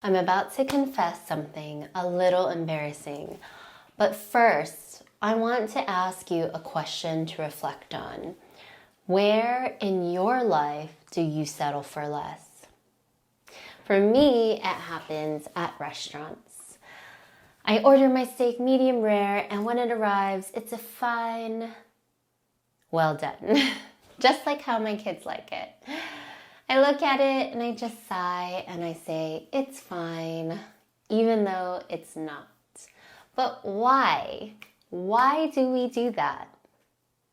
I'm about to confess something a little embarrassing, but first, I want to ask you a question to reflect on. Where in your life do you settle for less? For me, it happens at restaurants. I order my steak medium rare, and when it arrives, it's a fine, well done. Just like how my kids like it. I look at it and I just sigh and I say, it's fine, even though it's not. But why? Why do we do that?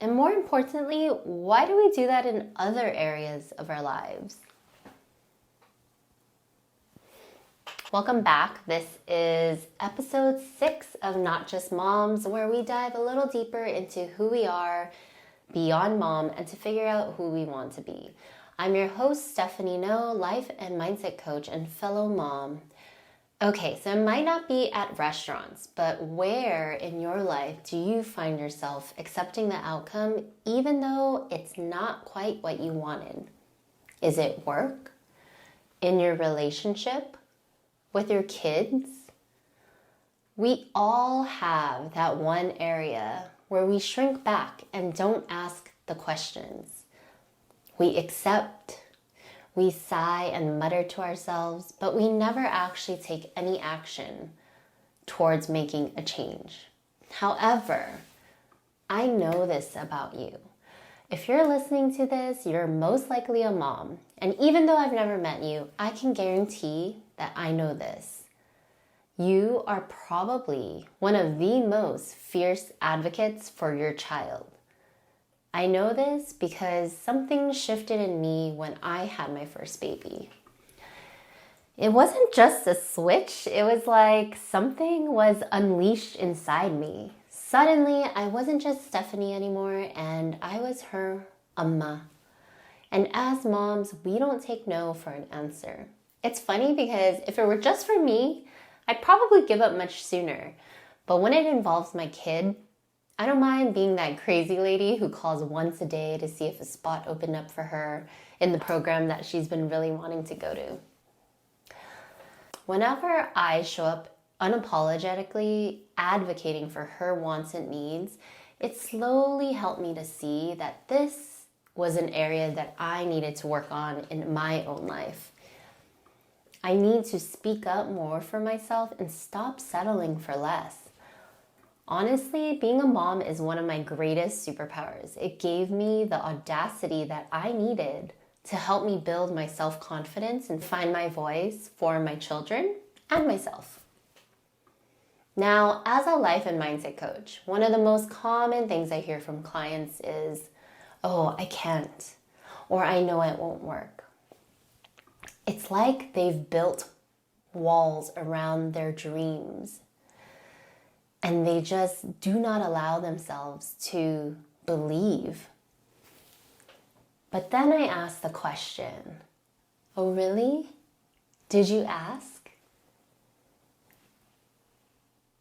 And more importantly, why do we do that in other areas of our lives? Welcome back. This is episode 6 of Not Just Moms, where we dive a little deeper into who we are beyond mom and to figure out who we want to be. I'm your host, Stephanie No, life and mindset coach and fellow mom. Okay, so it might not be at restaurants, but where in your life do you find yourself accepting the outcome even though it's not quite what you wanted? Is it work? In your relationship? With your kids? We all have that one area where we shrink back and don't ask the questions. We accept, we sigh and mutter to ourselves, but we never actually take any action towards making a change. However, I know this about you. If you're listening to this, you're most likely a mom. And even though I've never met you, I can guarantee that I know this. You are probably one of the most fierce advocates for your child. I know this because something shifted in me when I had my first baby. It wasn't just a switch, it was like something was unleashed inside me. Suddenly, I wasn't just Stephanie anymore, and I was her amma. And as moms, we don't take no for an answer. It's funny because if it were just for me, I'd probably give up much sooner. But when it involves my kid, I don't mind being that crazy lady who calls once a day to see if a spot opened up for her in the program that she's been really wanting to go to. Whenever I show up unapologetically advocating for her wants and needs, it slowly helped me to see that this was an area that I needed to work on in my own life. I need to speak up more for myself and stop settling for less. Honestly, being a mom is one of my greatest superpowers. It gave me the audacity that I needed to help me build my self-confidence and find my voice for my children and myself. Now, as a life and mindset coach, one of the most common things I hear from clients is, oh, I can't, or I know it won't work. It's like they've built walls around their dreams and they just do not allow themselves to believe. But then I ask the question, oh really? Did you ask?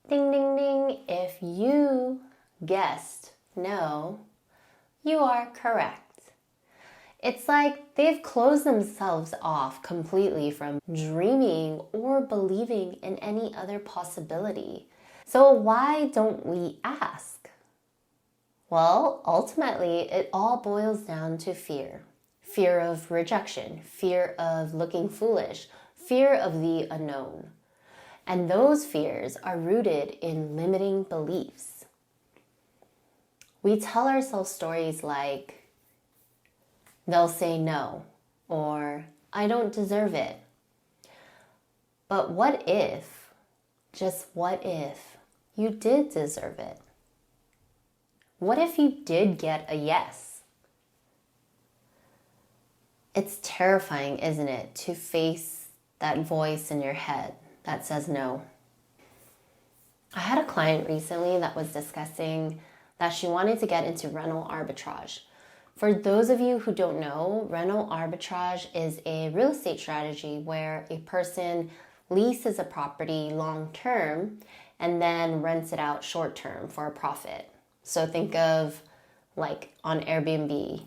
Ding, ding, ding. If you guessed no, you are correct. It's like they've closed themselves off completely from dreaming or believing in any other possibility. So why don't we ask? Well, ultimately, it all boils down to fear. Fear of rejection, fear of looking foolish, fear of the unknown. And those fears are rooted in limiting beliefs. We tell ourselves stories like, they'll say no, or I don't deserve it. But what if, just what if, you did deserve it? What if you did get a yes? It's terrifying, isn't it, to face that voice in your head that says no. I had a client recently that was discussing that she wanted to get into rental arbitrage. For those of you who don't know, rental arbitrage is a real estate strategy where a person leases a property long term and then rents it out short term for a profit. So think of like on Airbnb.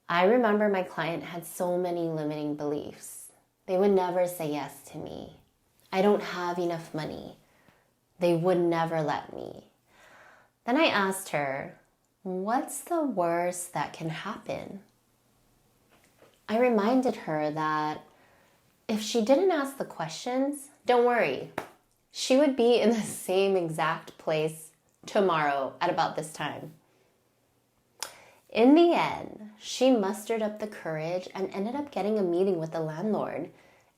I remember my client had so many limiting beliefs. They would never say yes to me. I don't have enough money. They would never let me. Then I asked her, what's the worst that can happen? I reminded her that if she didn't ask the questions, don't worry. She would be in the same exact place tomorrow at about this time. In the end, she mustered up the courage and ended up getting a meeting with the landlord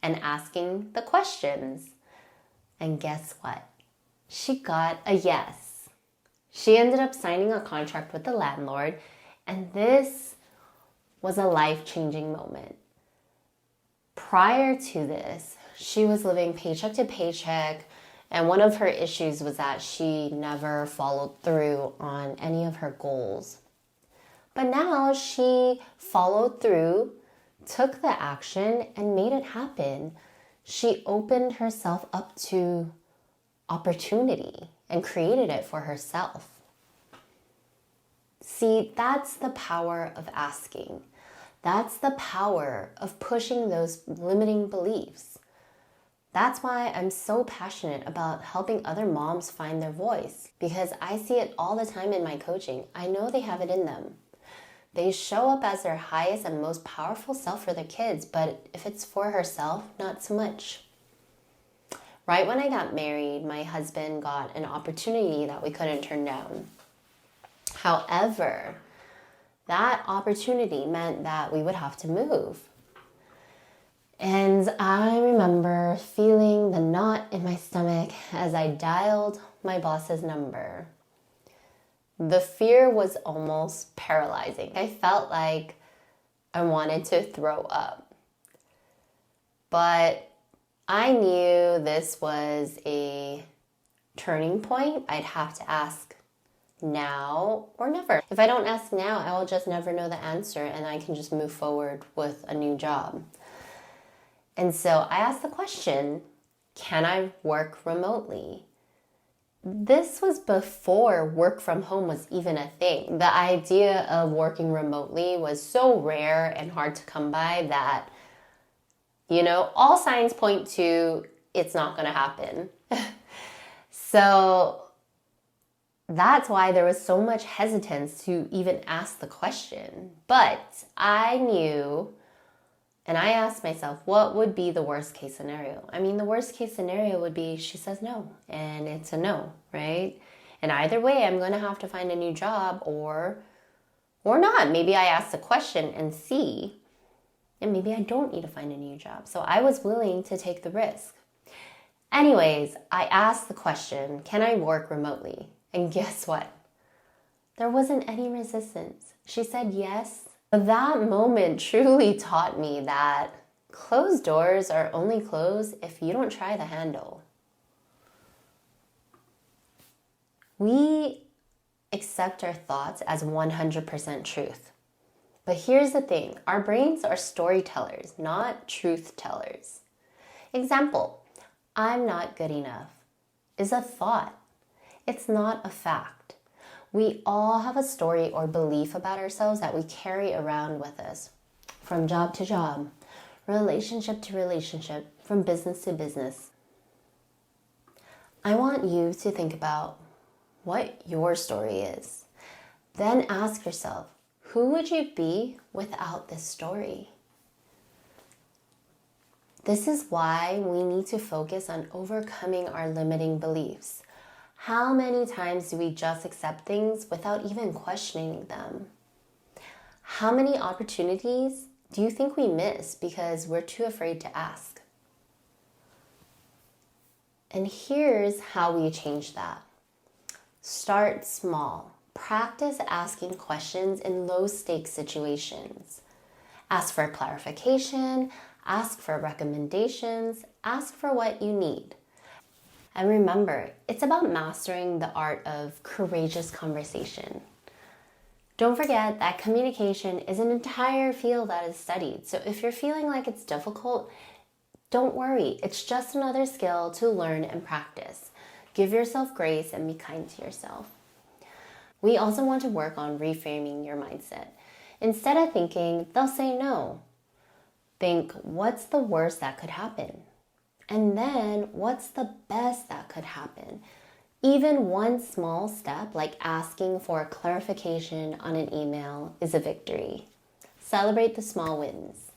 and asking the questions. And guess what? She got a yes. She ended up signing a contract with the landlord, and this was a life-changing moment. Prior to this, she was living paycheck to paycheck, and one of her issues was that she never followed through on any of her goals. But now she followed through, took the action, and made it happen. She opened herself up to opportunity and created it for herself. See, that's the power of asking. That's the power of pushing those limiting beliefs. That's why I'm so passionate about helping other moms find their voice, because I see it all the time in my coaching. I know they have it in them. They show up as their highest and most powerful self for their kids, but if it's for herself, not so much. Right when I got married, my husband got an opportunity that we couldn't turn down. However, that opportunity meant that we would have to move. And I remember feeling the knot in my stomach as I dialed my boss's number. The fear was almost paralyzing. I felt like I wanted to throw up. But I knew this was a turning point. I'd have to ask now or never. If I don't ask now, I will just never know the answer, and I can just move forward with a new job. And so I asked the question, can I work remotely? This was before work from home was even a thing. The idea of working remotely was so rare and hard to come by that, all signs point to it's not going to happen. So that's why there was so much hesitance to even ask the question. But I knew, and I asked myself, what would be the worst case scenario? I mean, the worst case scenario would be she says no, and it's a no, right? And either way, I'm going to have to find a new job or not. Maybe I ask the question and see, and maybe I don't need to find a new job. So I was willing to take the risk. Anyways, I asked the question, can I work remotely? And guess what? There wasn't any resistance. She said yes. That moment truly taught me that closed doors are only closed if you don't try the handle. We accept our thoughts as 100% truth. But here's the thing, our brains are storytellers, not truth tellers. Example, I'm not good enough is a thought. It's not a fact. We all have a story or belief about ourselves that we carry around with us, from job to job, relationship to relationship, from business to business. I want you to think about what your story is. Then ask yourself, who would you be without this story? This is why we need to focus on overcoming our limiting beliefs. How many times do we just accept things without even questioning them? How many opportunities do you think we miss because we're too afraid to ask? And here's how we change that. Start small. Practice asking questions in low-stakes situations. Ask for clarification, ask for recommendations, ask for what you need. And remember, it's about mastering the art of courageous conversation. Don't forget that communication is an entire field that is studied. So if you're feeling like it's difficult, don't worry. It's just another skill to learn and practice. Give yourself grace and be kind to yourself. We also want to work on reframing your mindset. Instead of thinking, they'll say no, Think, what's the worst that could happen? And then, what's the best that could happen? Even one small step, like asking for a clarification on an email, is a victory. Celebrate the small wins.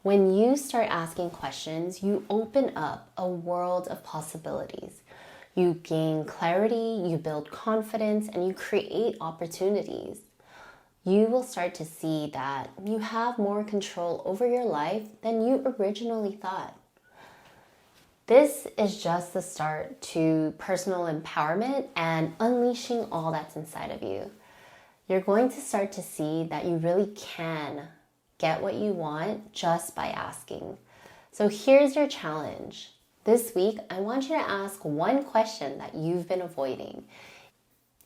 When you start asking questions, you open up a world of possibilities. You gain clarity, you build confidence, and you create opportunities. You will start to see that you have more control over your life than you originally thought. This is just the start to personal empowerment and unleashing all that's inside of you. You're going to start to see that you really can get what you want just by asking. So here's your challenge. This week, I want you to ask one question that you've been avoiding.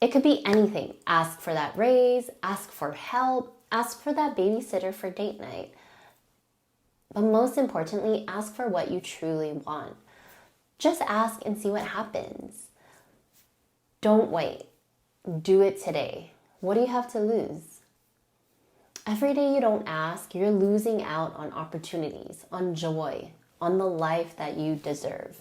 It could be anything. Ask for that raise, ask for help, ask for that babysitter for date night. But most importantly, ask for what you truly want. Just ask and see what happens. Don't wait. Do it today. What do you have to lose? Every day you don't ask, you're losing out on opportunities, on joy, on the life that you deserve.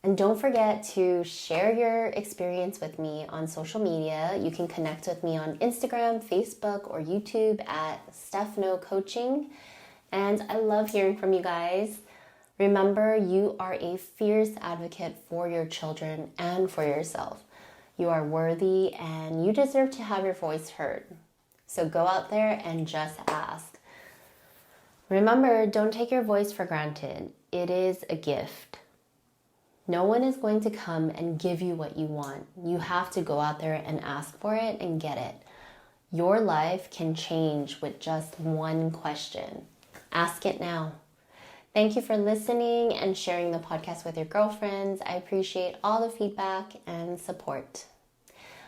And don't forget to share your experience with me on social media. You can connect with me on Instagram, Facebook, or YouTube at Stephno Coaching. And I love hearing from you guys. Remember, you are a fierce advocate for your children and for yourself. You are worthy and you deserve to have your voice heard. So go out there and just ask. Remember, don't take your voice for granted. It is a gift. No one is going to come and give you what you want. You have to go out there and ask for it and get it. Your life can change with just one question. Ask it now. Thank you for listening and sharing the podcast with your girlfriends. I appreciate all the feedback and support.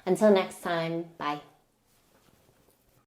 Until next time, bye.